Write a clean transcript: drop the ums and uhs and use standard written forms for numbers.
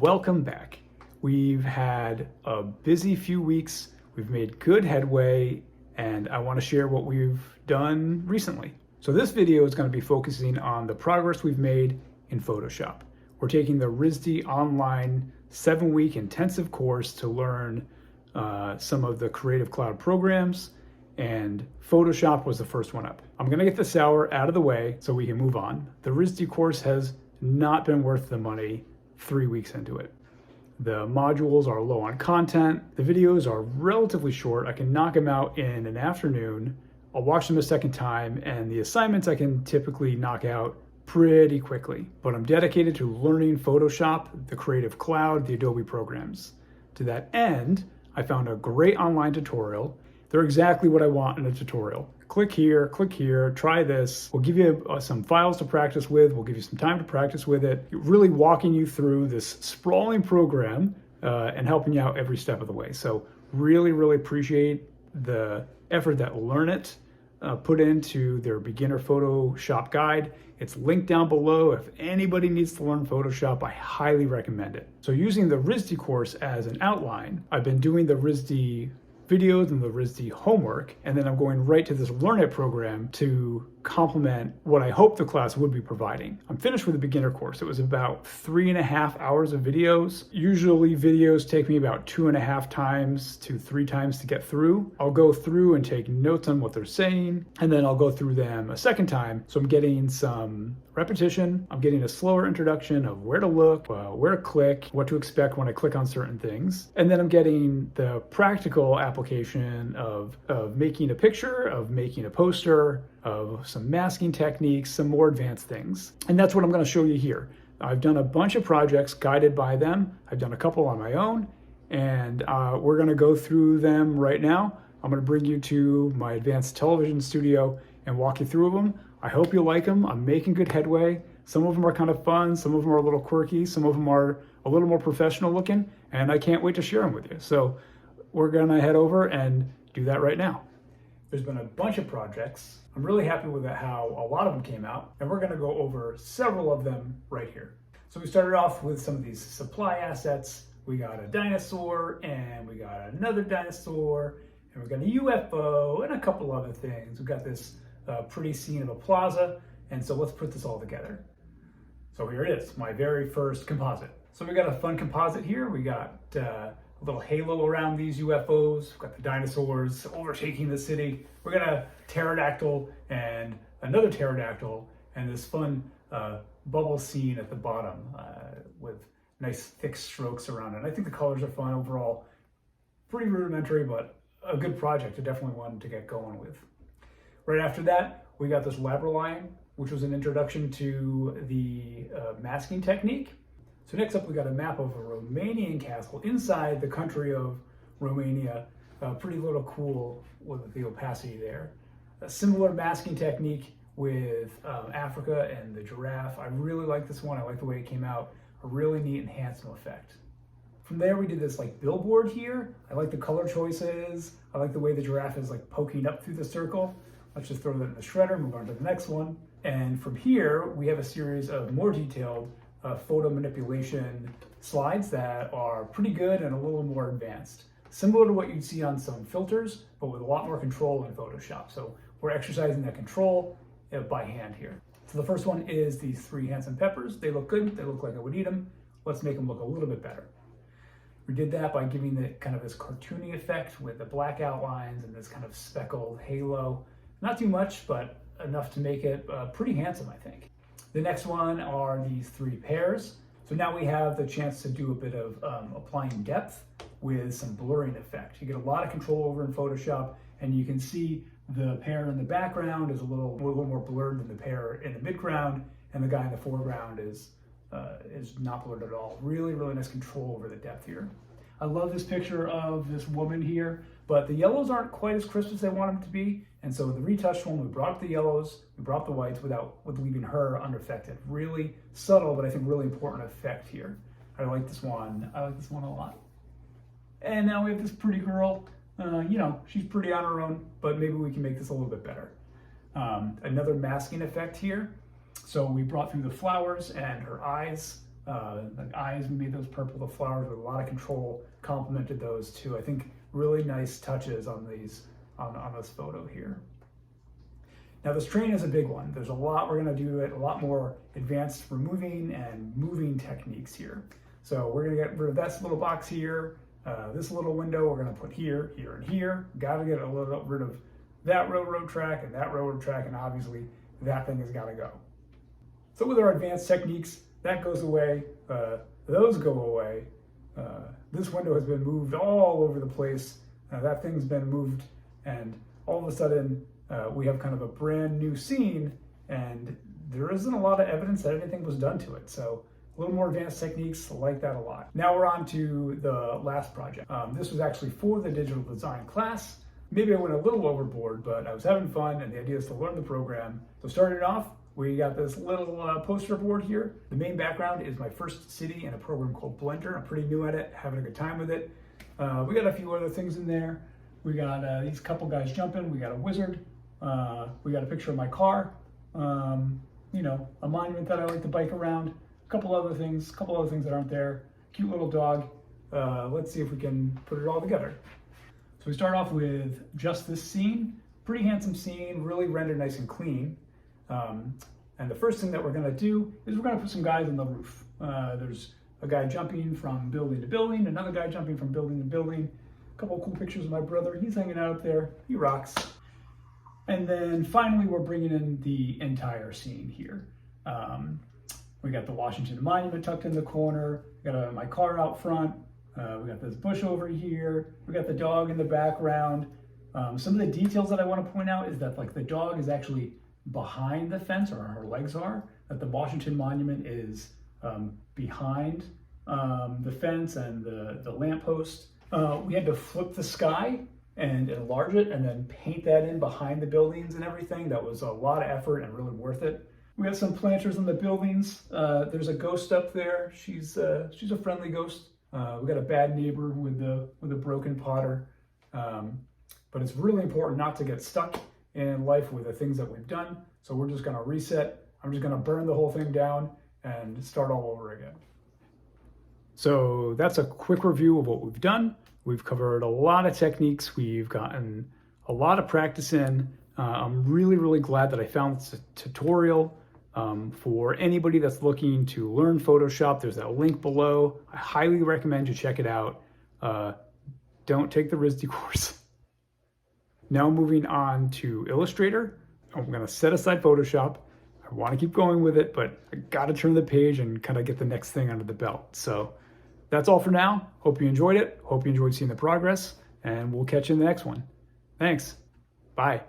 Welcome back. We've had a busy few weeks, we've made good headway, and I want to share what we've done recently. So this video is going to be focusing on the progress we've made in Photoshop. We're taking the RISD online 7-week intensive course to learn some of the Creative Cloud programs, and Photoshop was the first one up. I'm going to get this hour out of the way so we can move on. The RISD course has not been worth the money 3 weeks into it. The modules are low on content. The videos are relatively short. I can knock them out in an afternoon. I'll watch them a second time, and the assignments I can typically knock out pretty quickly. But I'm dedicated to learning Photoshop, the Creative Cloud, the Adobe programs. To that end, I found a great online tutorial. They're exactly what I want in a tutorial. Click here, try this. We'll give you some files to practice with. We'll give you some time to practice with it. Really walking you through this sprawling program and helping you out every step of the way. So really appreciate the effort that Learn It put into their beginner Photoshop guide. It's linked down below. If anybody needs to learn Photoshop, I highly recommend it. So using the RISD course as an outline, I've been doing the RISD videos and the RISD homework, and then I'm going right to this Learn It program to complement what I hope the class would be providing. I'm finished with the beginner course. It was about 3.5 hours of videos. Usually videos take me about 2.5 times to 3 times to get through. I'll go through and take notes on what they're saying, and then I'll go through them a second time. So I'm getting some repetition. I'm getting a slower introduction of where to look, where to click, what to expect when I click on certain things. And then I'm getting the practical application of making a picture, of making a poster, of some masking techniques, some more advanced things. And that's what I'm going to show you here. I've done a bunch of projects guided by them. I've done a couple on my own, and we're going to go through them right now. I'm going to bring you to my advanced television studio and walk you through them. I hope you like them. I'm making good headway. Some of them are kind of fun. Some of them are a little quirky. Some of them are a little more professional looking, and I can't wait to share them with you. So we're going to head over and do that right now. There's been a bunch of projects. I'm really happy with how a lot of them came out, and we're going to go over several of them right here. So we started off with some of these supply assets. We got a dinosaur, and we got another dinosaur, and we got a UFO, and a couple other things. We got this pretty scene of a plaza, and so let's put this all together. So here it is, my very first composite. So we got a fun composite here. We got a little halo around these UFOs. We've got the dinosaurs overtaking the city. We're got a pterodactyl and another pterodactyl, and this fun bubble scene at the bottom with nice thick strokes around it. I think the colors are fun overall. Pretty rudimentary, but a good project. I definitely wanted to get going with. Right after that, we got this Labraline, which was an introduction to the masking technique. So next up, we got a map of a Romanian castle inside the country of Romania. Pretty little cool with the opacity there. A similar masking technique with Africa and the giraffe. I really like this one. I like the way it came out. A really neat and handsome effect. From there, we did this like billboard here. I like the color choices. I like the way the giraffe is like poking up through the circle. Let's just throw that in the shredder, move on to the next one. And from here, we have a series of more detailed photo manipulation slides that are pretty good and a little more advanced. Similar to what you'd see on some filters, but with a lot more control in Photoshop. So we're exercising that control by hand here. So the first one is these 3 Handsome Peppers. They look good, they look like I would eat them. Let's make them look a little bit better. We did that by giving it kind of this cartoony effect with the black outlines and this kind of speckled halo. Not too much, but enough to make it pretty handsome, I think. The next one are these 3 pairs. So now we have the chance to do a bit of applying depth with some blurring effect. You get a lot of control over in Photoshop, and you can see the pair in the background is a little more blurred than the pair in the midground, and the guy in the foreground is not blurred at all. Really nice control over the depth here. I love this picture of this woman here, but the yellows aren't quite as crisp as I want them to be. And so the retouched one, we brought up the yellows, we brought up the whites with leaving her unaffected. Really subtle, but I think really important effect here. I like this one. I like this one a lot. And now we have this pretty girl. She's pretty on her own, but maybe we can make this a little bit better. Another masking effect here. So we brought through the flowers and her eyes The eyes, we made those purple. The flowers with a lot of control complemented those too. I think really nice touches on these on this photo here. Now this train is a big one. There's a lot we're going to do it, a lot more advanced removing and moving techniques here. So we're going to get rid of this little box here, this little window we're going to put here, here, and here. Got to get rid of that railroad track and that railroad track, and obviously that thing has got to go. So with our advanced techniques, that goes away, those go away. This window has been moved all over the place. That thing's been moved, and all of a sudden we have kind of a brand new scene, and there isn't a lot of evidence that anything was done to it. So a little more advanced techniques, like that a lot. Now we're on to the last project. This was actually for the digital design class. Maybe I went a little overboard, but I was having fun, and the idea is to learn the program. So starting off, we got this little poster board here. The main background is my first city in a program called Blender. I'm pretty new at it, having a good time with it. We got a few other things in there. We got these couple guys jumping. We got a wizard. We got a picture of my car. You know, a monument that I like to bike around. A couple other things that aren't there. Cute little dog. Let's see if we can put it all together. So we start off with just this scene. Pretty handsome scene, really rendered nice and clean. And the first thing that we're gonna do is we're gonna put some guys on the roof. There's a guy jumping from building to building, another guy jumping from building to building. A couple of cool pictures of my brother. He's hanging out up there. He rocks. And then finally, we're bringing in the entire scene here. We got the Washington Monument tucked in the corner. We got my car out front. We got this bush over here. We got the dog in the background. Some of the details that I want to point out is that like the dog is actually behind the fence, or her legs are, that the Washington Monument is behind the fence and the lamppost. We had to flip the sky and enlarge it and then paint that in behind the buildings and everything. That was a lot of effort and really worth it. We got some planters in the buildings. There's a ghost up there. She's a friendly ghost. We got a bad neighbor with a broken potter. But it's really important not to get stuck in life with the things that we've done. So we're just gonna reset. I'm just gonna burn the whole thing down and start all over again. So that's a quick review of what we've done. We've covered a lot of techniques. We've gotten a lot of practice in. I'm really, really glad that I found this tutorial. For anybody that's looking to learn Photoshop, there's that link below. I highly recommend you check it out. Don't take the RISD course. Now moving on to Illustrator. I'm gonna set aside Photoshop. I wanna keep going with it, but I gotta turn the page and kind of get the next thing under the belt. So that's all for now. Hope you enjoyed it. Hope you enjoyed seeing the progress, and we'll catch you in the next one. Thanks. Bye.